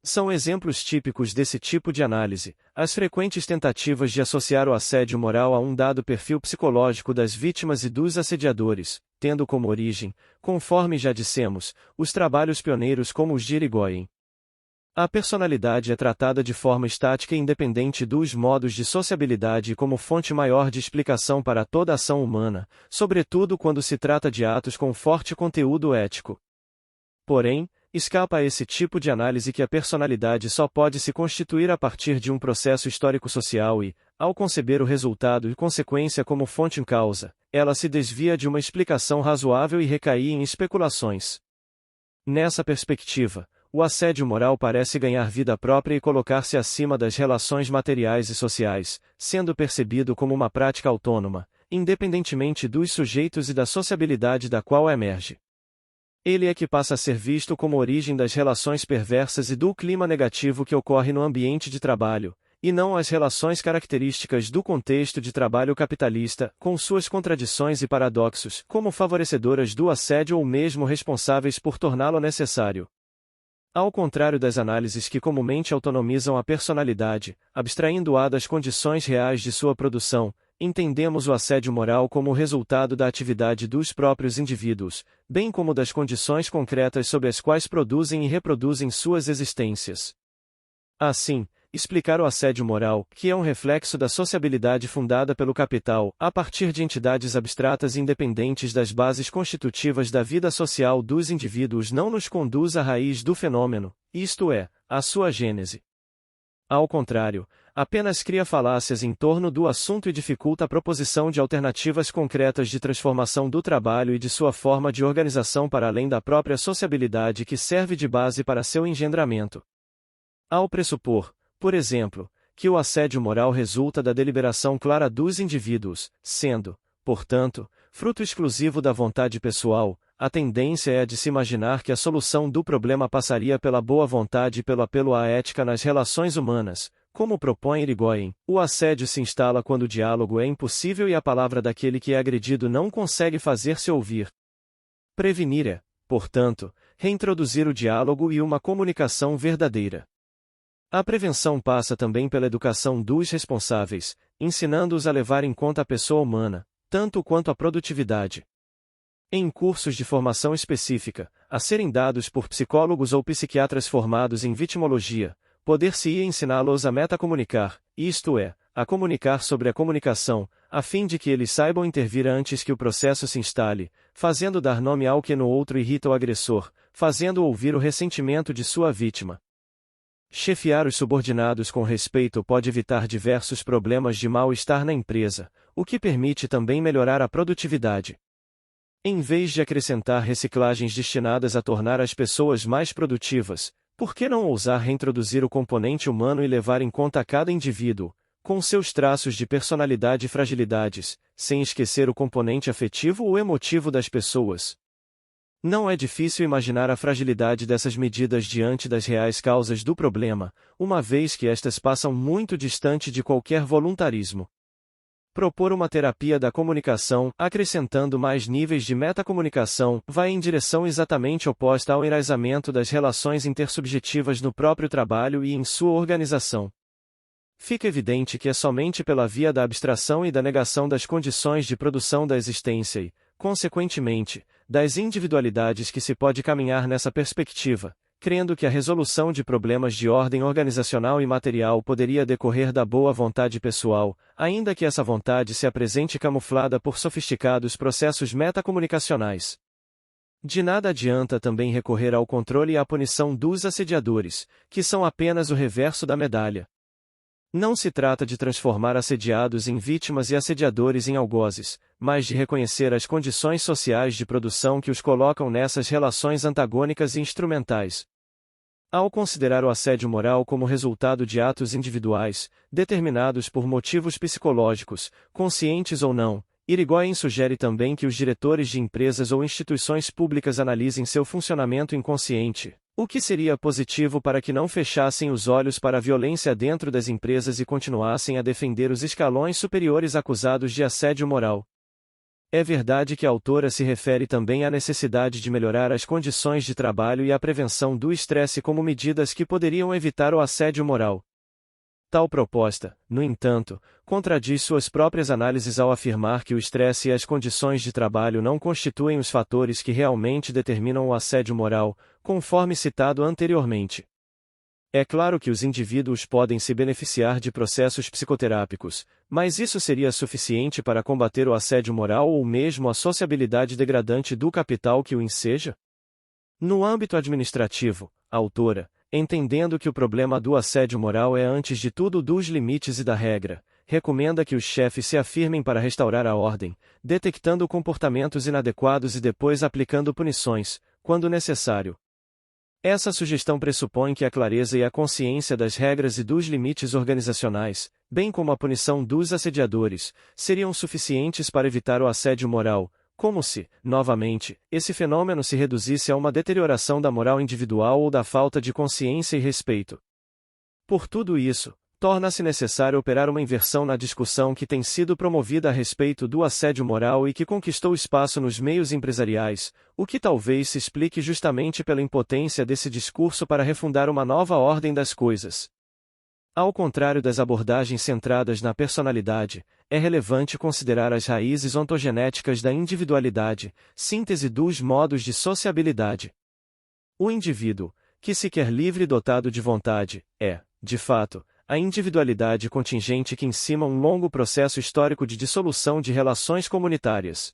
São exemplos típicos desse tipo de análise, as frequentes tentativas de associar o assédio moral a um dado perfil psicológico das vítimas e dos assediadores, tendo como origem, conforme já dissemos, os trabalhos pioneiros como os de Irigoyen. A personalidade é tratada de forma estática e independente dos modos de sociabilidade e como fonte maior de explicação para toda ação humana, sobretudo quando se trata de atos com forte conteúdo ético. Porém, escapa a esse tipo de análise que a personalidade só pode se constituir a partir de um processo histórico-social e, ao conceber o resultado e consequência como fonte em causa, ela se desvia de uma explicação razoável e recai em especulações. Nessa perspectiva, o assédio moral parece ganhar vida própria e colocar-se acima das relações materiais e sociais, sendo percebido como uma prática autônoma, independentemente dos sujeitos e da sociabilidade da qual emerge. Ele é que passa a ser visto como origem das relações perversas e do clima negativo que ocorre no ambiente de trabalho, e não as relações características do contexto de trabalho capitalista, com suas contradições e paradoxos, como favorecedoras do assédio ou mesmo responsáveis por torná-lo necessário. Ao contrário das análises que comumente autonomizam a personalidade, abstraindo-a das condições reais de sua produção, entendemos o assédio moral como o resultado da atividade dos próprios indivíduos, bem como das condições concretas sob as quais produzem e reproduzem suas existências. Assim, explicar o assédio moral, que é um reflexo da sociabilidade fundada pelo capital, a partir de entidades abstratas independentes das bases constitutivas da vida social dos indivíduos, não nos conduz à raiz do fenômeno, isto é, à sua gênese. Ao contrário, apenas cria falácias em torno do assunto e dificulta a proposição de alternativas concretas de transformação do trabalho e de sua forma de organização para além da própria sociabilidade que serve de base para seu engendramento. Ao pressupor, por exemplo, que o assédio moral resulta da deliberação clara dos indivíduos, sendo, portanto, fruto exclusivo da vontade pessoal, a tendência é a de se imaginar que a solução do problema passaria pela boa vontade e pelo apelo à ética nas relações humanas. Como propõe Irigoyen, o assédio se instala quando o diálogo é impossível e a palavra daquele que é agredido não consegue fazer-se ouvir. Prevenir é, portanto, reintroduzir o diálogo e uma comunicação verdadeira. A prevenção passa também pela educação dos responsáveis, ensinando-os a levar em conta a pessoa humana, tanto quanto a produtividade. Em cursos de formação específica, a serem dados por psicólogos ou psiquiatras formados em vitimologia, poder-se-ia ensiná-los a metacomunicar, isto é, a comunicar sobre a comunicação, a fim de que eles saibam intervir antes que o processo se instale, fazendo dar nome ao que no outro irrita o agressor, fazendo ouvir o ressentimento de sua vítima. Chefiar os subordinados com respeito pode evitar diversos problemas de mal-estar na empresa, o que permite também melhorar a produtividade. Em vez de acrescentar reciclagens destinadas a tornar as pessoas mais produtivas, por que não ousar reintroduzir o componente humano e levar em conta cada indivíduo, com seus traços de personalidade e fragilidades, sem esquecer o componente afetivo ou emotivo das pessoas? Não é difícil imaginar a fragilidade dessas medidas diante das reais causas do problema, uma vez que estas passam muito distante de qualquer voluntarismo. Propor uma terapia da comunicação, acrescentando mais níveis de metacomunicação, vai em direção exatamente oposta ao enraizamento das relações intersubjetivas no próprio trabalho e em sua organização. Fica evidente que é somente pela via da abstração e da negação das condições de produção da existência e, consequentemente, das individualidades que se pode caminhar nessa perspectiva, crendo que a resolução de problemas de ordem organizacional e material poderia decorrer da boa vontade pessoal, ainda que essa vontade se apresente camuflada por sofisticados processos metacomunicacionais. De nada adianta também recorrer ao controle e à punição dos assediadores, que são apenas o reverso da medalha. Não se trata de transformar assediados em vítimas e assediadores em algozes, mas de reconhecer as condições sociais de produção que os colocam nessas relações antagônicas e instrumentais. Ao considerar o assédio moral como resultado de atos individuais, determinados por motivos psicológicos, conscientes ou não, Irigoyen sugere também que os diretores de empresas ou instituições públicas analisem seu funcionamento inconsciente, o que seria positivo para que não fechassem os olhos para a violência dentro das empresas e continuassem a defender os escalões superiores acusados de assédio moral. É verdade que a autora se refere também à necessidade de melhorar as condições de trabalho e a prevenção do estresse como medidas que poderiam evitar o assédio moral. Tal proposta, no entanto, contradiz suas próprias análises ao afirmar que o estresse e as condições de trabalho não constituem os fatores que realmente determinam o assédio moral, conforme citado anteriormente. É claro que os indivíduos podem se beneficiar de processos psicoterápicos, mas isso seria suficiente para combater o assédio moral ou mesmo a sociabilidade degradante do capital que o enseja? No âmbito administrativo, a autora, entendendo que o problema do assédio moral é antes de tudo dos limites e da regra, recomenda que os chefes se afirmem para restaurar a ordem, detectando comportamentos inadequados e depois aplicando punições, quando necessário. Essa sugestão pressupõe que a clareza e a consciência das regras e dos limites organizacionais, bem como a punição dos assediadores, seriam suficientes para evitar o assédio moral, como se, novamente, esse fenômeno se reduzisse a uma deterioração da moral individual ou da falta de consciência e respeito. Por tudo isso, torna-se necessário operar uma inversão na discussão que tem sido promovida a respeito do assédio moral e que conquistou espaço nos meios empresariais, o que talvez se explique justamente pela impotência desse discurso para refundar uma nova ordem das coisas. Ao contrário das abordagens centradas na personalidade, é relevante considerar as raízes ontogenéticas da individualidade, síntese dos modos de sociabilidade. O indivíduo, que se quer livre e dotado de vontade, é, de fato, a individualidade contingente que encima um longo processo histórico de dissolução de relações comunitárias.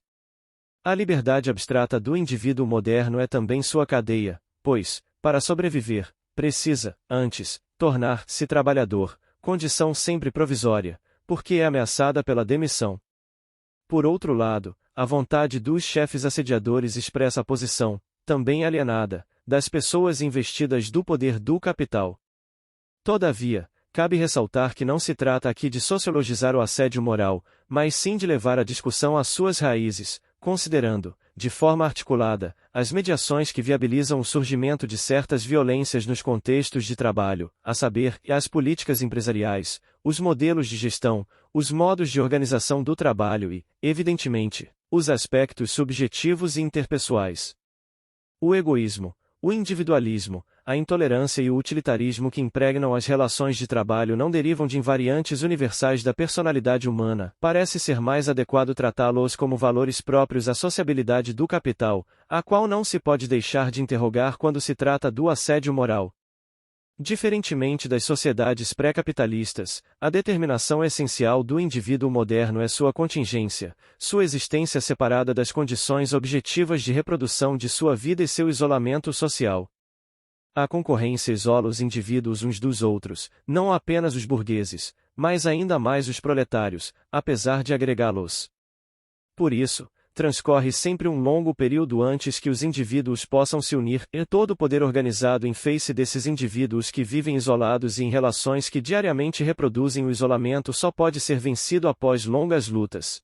A liberdade abstrata do indivíduo moderno é também sua cadeia, pois, para sobreviver, precisa, antes, tornar-se trabalhador, condição sempre provisória, porque é ameaçada pela demissão. Por outro lado, a vontade dos chefes assediadores expressa a posição, também alienada, das pessoas investidas do poder do capital. Todavia, cabe ressaltar que não se trata aqui de sociologizar o assédio moral, mas sim de levar a discussão às suas raízes, considerando, de forma articulada, as mediações que viabilizam o surgimento de certas violências nos contextos de trabalho, a saber, as políticas empresariais, os modelos de gestão, os modos de organização do trabalho e, evidentemente, os aspectos subjetivos e interpessoais. O egoísmo, o individualismo, a intolerância e o utilitarismo que impregnam as relações de trabalho não derivam de invariantes universais da personalidade humana. Parece ser mais adequado tratá-los como valores próprios à sociabilidade do capital, a qual não se pode deixar de interrogar quando se trata do assédio moral. Diferentemente das sociedades pré-capitalistas, a determinação essencial do indivíduo moderno é sua contingência, sua existência separada das condições objetivas de reprodução de sua vida e seu isolamento social. A concorrência isola os indivíduos uns dos outros, não apenas os burgueses, mas ainda mais os proletários, apesar de agregá-los. Por isso, transcorre sempre um longo período antes que os indivíduos possam se unir, e todo o poder organizado em face desses indivíduos que vivem isolados e em relações que diariamente reproduzem o isolamento só pode ser vencido após longas lutas.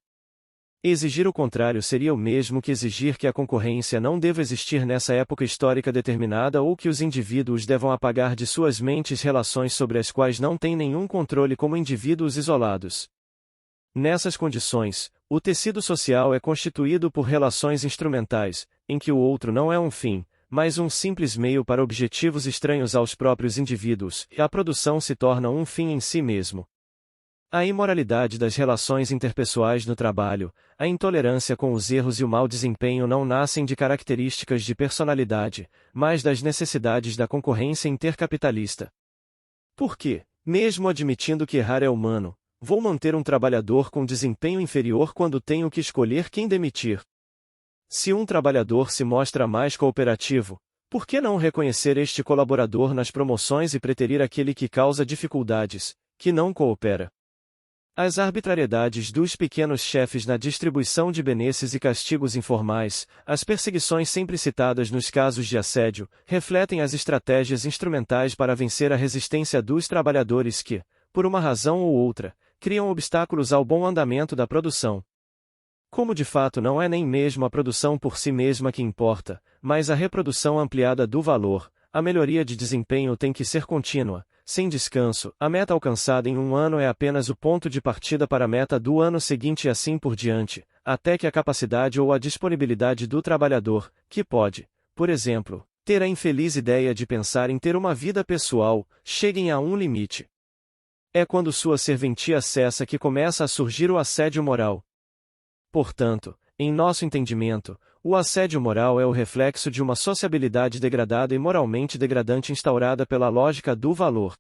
Exigir o contrário seria o mesmo que exigir que a concorrência não deva existir nessa época histórica determinada ou que os indivíduos devam apagar de suas mentes relações sobre as quais não têm nenhum controle como indivíduos isolados. Nessas condições, o tecido social é constituído por relações instrumentais, em que o outro não é um fim, mas um simples meio para objetivos estranhos aos próprios indivíduos, e a produção se torna um fim em si mesmo. A imoralidade das relações interpessoais no trabalho, a intolerância com os erros e o mau desempenho não nascem de características de personalidade, mas das necessidades da concorrência intercapitalista. Porque, mesmo admitindo que errar é humano, vou manter um trabalhador com desempenho inferior quando tenho que escolher quem demitir. Se um trabalhador se mostra mais cooperativo, por que não reconhecer este colaborador nas promoções e preterir aquele que causa dificuldades, que não coopera? As arbitrariedades dos pequenos chefes na distribuição de benesses e castigos informais, as perseguições sempre citadas nos casos de assédio, refletem as estratégias instrumentais para vencer a resistência dos trabalhadores que, por uma razão ou outra, criam obstáculos ao bom andamento da produção. Como de fato não é nem mesmo a produção por si mesma que importa, mas a reprodução ampliada do valor, a melhoria de desempenho tem que ser contínua, sem descanso. A meta alcançada em um ano é apenas o ponto de partida para a meta do ano seguinte e assim por diante, até que a capacidade ou a disponibilidade do trabalhador, que pode, por exemplo, ter a infeliz ideia de pensar em ter uma vida pessoal, cheguem a um limite. É quando sua serventia cessa que começa a surgir o assédio moral. Portanto, em nosso entendimento, o assédio moral é o reflexo de uma sociabilidade degradada e moralmente degradante instaurada pela lógica do valor.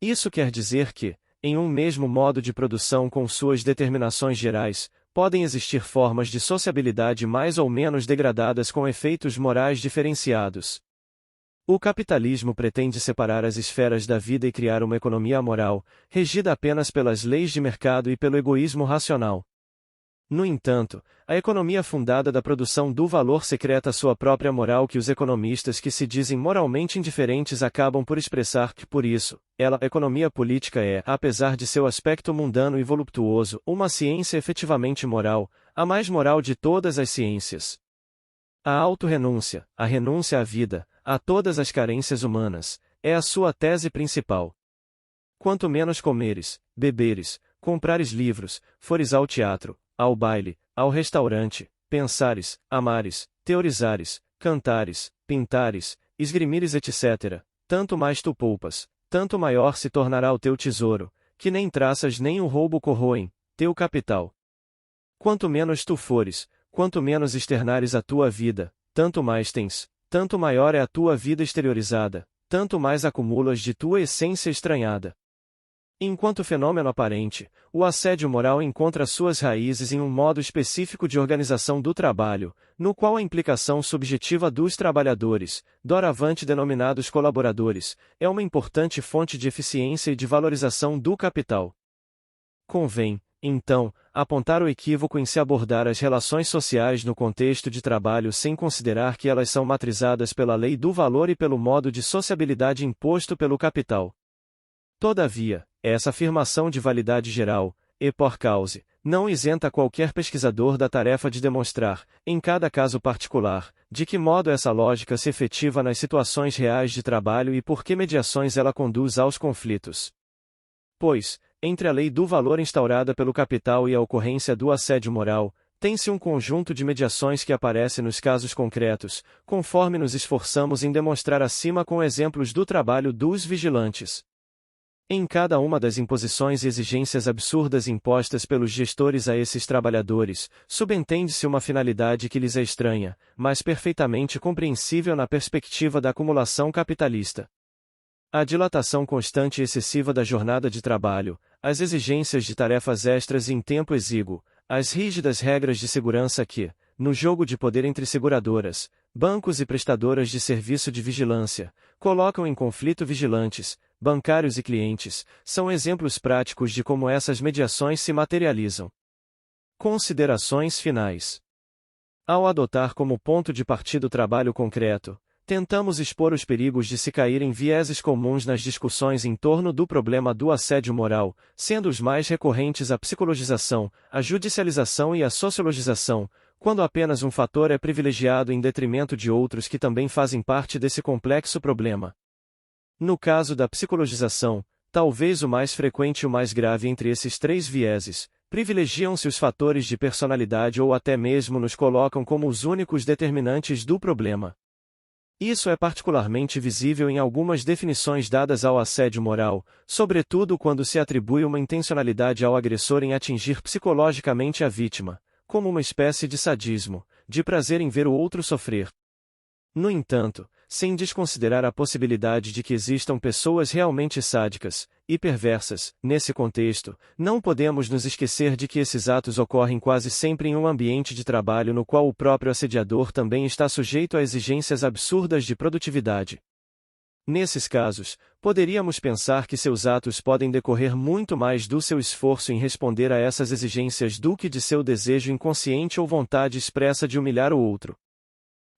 Isso quer dizer que, em um mesmo modo de produção com suas determinações gerais, podem existir formas de sociabilidade mais ou menos degradadas com efeitos morais diferenciados. O capitalismo pretende separar as esferas da vida e criar uma economia amoral, regida apenas pelas leis de mercado e pelo egoísmo racional. No entanto, a economia fundada da produção do valor secreta sua própria moral que os economistas que se dizem moralmente indiferentes acabam por expressar que, por isso, a economia política é, apesar de seu aspecto mundano e voluptuoso, uma ciência efetivamente moral, a mais moral de todas as ciências. A autorrenúncia, a renúncia à vida, a todas as carências humanas, é a sua tese principal. Quanto menos comeres, beberes, comprares livros, fores ao teatro, ao baile, ao restaurante, pensares, amares, teorizares, cantares, pintares, esgrimires etc., tanto mais tu poupas, tanto maior se tornará o teu tesouro, que nem traças nem o roubo corroem, teu capital. Quanto menos tu fores, quanto menos externares a tua vida, tanto mais tens, tanto maior é a tua vida exteriorizada, tanto mais acumulas de tua essência estranhada. Enquanto fenômeno aparente, o assédio moral encontra suas raízes em um modo específico de organização do trabalho, no qual a implicação subjetiva dos trabalhadores, doravante denominados colaboradores, é uma importante fonte de eficiência e de valorização do capital. Convém, então, apontar o equívoco em se abordar as relações sociais no contexto de trabalho sem considerar que elas são matrizadas pela lei do valor e pelo modo de sociabilidade imposto pelo capital. Todavia, essa afirmação de validade geral, e por causa, não isenta qualquer pesquisador da tarefa de demonstrar, em cada caso particular, de que modo essa lógica se efetiva nas situações reais de trabalho e por que mediações ela conduz aos conflitos. Pois, entre a lei do valor instaurada pelo capital e a ocorrência do assédio moral, tem-se um conjunto de mediações que aparece nos casos concretos, conforme nos esforçamos em demonstrar acima com exemplos do trabalho dos vigilantes. Em cada uma das imposições e exigências absurdas impostas pelos gestores a esses trabalhadores, subentende-se uma finalidade que lhes é estranha, mas perfeitamente compreensível na perspectiva da acumulação capitalista. A dilatação constante e excessiva da jornada de trabalho, as exigências de tarefas extras em tempo exíguo, as rígidas regras de segurança que, no jogo de poder entre seguradoras, bancos e prestadoras de serviço de vigilância, colocam em conflito vigilantes, bancários e clientes, são exemplos práticos de como essas mediações se materializam. Considerações finais. Ao adotar como ponto de partida o trabalho concreto, tentamos expor os perigos de se cair em vieses comuns nas discussões em torno do problema do assédio moral, sendo os mais recorrentes a psicologização, a judicialização e a sociologização, quando apenas um fator é privilegiado em detrimento de outros que também fazem parte desse complexo problema. No caso da psicologização, talvez o mais frequente e o mais grave entre esses três vieses, privilegiam-se os fatores de personalidade ou até mesmo nos colocam como os únicos determinantes do problema. Isso é particularmente visível em algumas definições dadas ao assédio moral, sobretudo quando se atribui uma intencionalidade ao agressor em atingir psicologicamente a vítima, como uma espécie de sadismo, de prazer em ver o outro sofrer. No entanto, sem desconsiderar a possibilidade de que existam pessoas realmente sádicas e perversas, nesse contexto, não podemos nos esquecer de que esses atos ocorrem quase sempre em um ambiente de trabalho no qual o próprio assediador também está sujeito a exigências absurdas de produtividade. Nesses casos, poderíamos pensar que seus atos podem decorrer muito mais do seu esforço em responder a essas exigências do que de seu desejo inconsciente ou vontade expressa de humilhar o outro.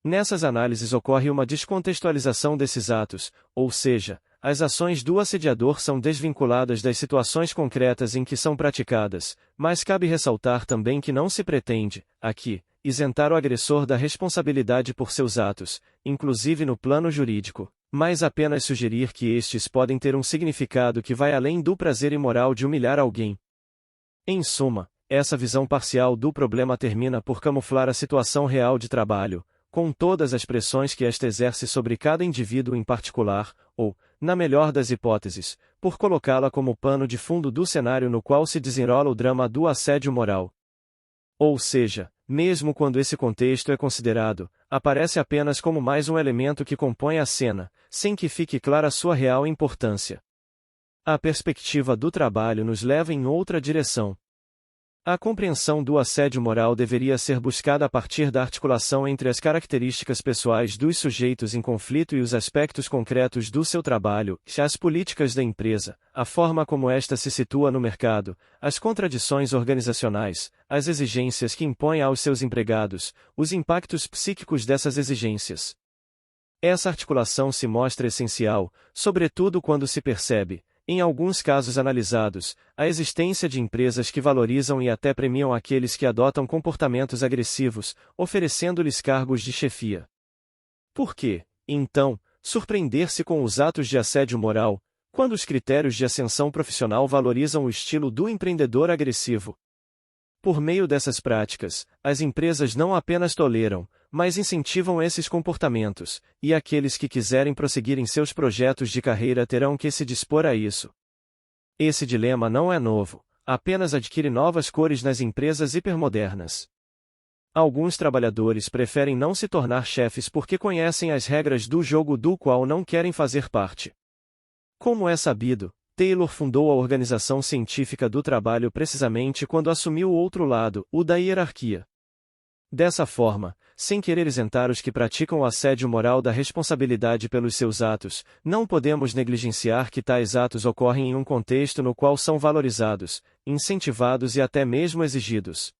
Nessas análises ocorre uma descontextualização desses atos, ou seja, as ações do assediador são desvinculadas das situações concretas em que são praticadas, mas cabe ressaltar também que não se pretende, aqui, isentar o agressor da responsabilidade por seus atos, inclusive no plano jurídico, mas apenas sugerir que estes podem ter um significado que vai além do prazer imoral de humilhar alguém. Em suma, essa visão parcial do problema termina por camuflar a situação real de trabalho, com todas as pressões que esta exerce sobre cada indivíduo em particular, ou, na melhor das hipóteses, por colocá-la como pano de fundo do cenário no qual se desenrola o drama do assédio moral. Ou seja, mesmo quando esse contexto é considerado, aparece apenas como mais um elemento que compõe a cena, sem que fique clara sua real importância. A perspectiva do trabalho nos leva em outra direção. A compreensão do assédio moral deveria ser buscada a partir da articulação entre as características pessoais dos sujeitos em conflito e os aspectos concretos do seu trabalho, as políticas da empresa, a forma como esta se situa no mercado, as contradições organizacionais, as exigências que impõe aos seus empregados, os impactos psíquicos dessas exigências. Essa articulação se mostra essencial, sobretudo quando se percebe, em alguns casos analisados, a existência de empresas que valorizam e até premiam aqueles que adotam comportamentos agressivos, oferecendo-lhes cargos de chefia. Por que, então, surpreender-se com os atos de assédio moral, quando os critérios de ascensão profissional valorizam o estilo do empreendedor agressivo? Por meio dessas práticas, as empresas não apenas toleram, mas incentivam esses comportamentos, e aqueles que quiserem prosseguir em seus projetos de carreira terão que se dispor a isso. Esse dilema não é novo, apenas adquire novas cores nas empresas hipermodernas. Alguns trabalhadores preferem não se tornar chefes porque conhecem as regras do jogo do qual não querem fazer parte. Como é sabido, Taylor fundou a Organização Científica do Trabalho precisamente quando assumiu o outro lado, o da hierarquia. Dessa forma, sem querer isentar os que praticam o assédio moral da responsabilidade pelos seus atos, não podemos negligenciar que tais atos ocorrem em um contexto no qual são valorizados, incentivados e até mesmo exigidos.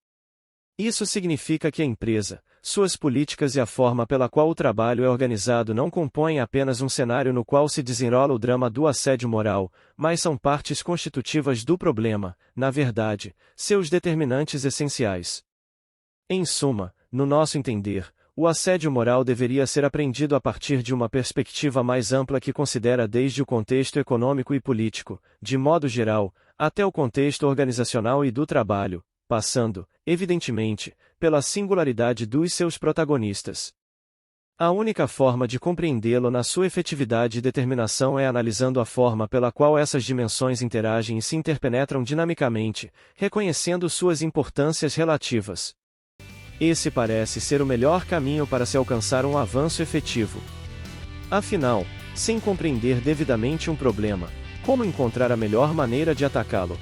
Isso significa que a empresa, suas políticas e a forma pela qual o trabalho é organizado não compõem apenas um cenário no qual se desenrola o drama do assédio moral, mas são partes constitutivas do problema, na verdade, seus determinantes essenciais. Em suma, no nosso entender, o assédio moral deveria ser aprendido a partir de uma perspectiva mais ampla que considera desde o contexto econômico e político, de modo geral, até o contexto organizacional e do trabalho, passando, evidentemente, pela singularidade dos seus protagonistas. A única forma de compreendê-lo na sua efetividade e determinação é analisando a forma pela qual essas dimensões interagem e se interpenetram dinamicamente, reconhecendo suas importâncias relativas. Esse parece ser o melhor caminho para se alcançar um avanço efetivo. Afinal, sem compreender devidamente um problema, como encontrar a melhor maneira de atacá-lo?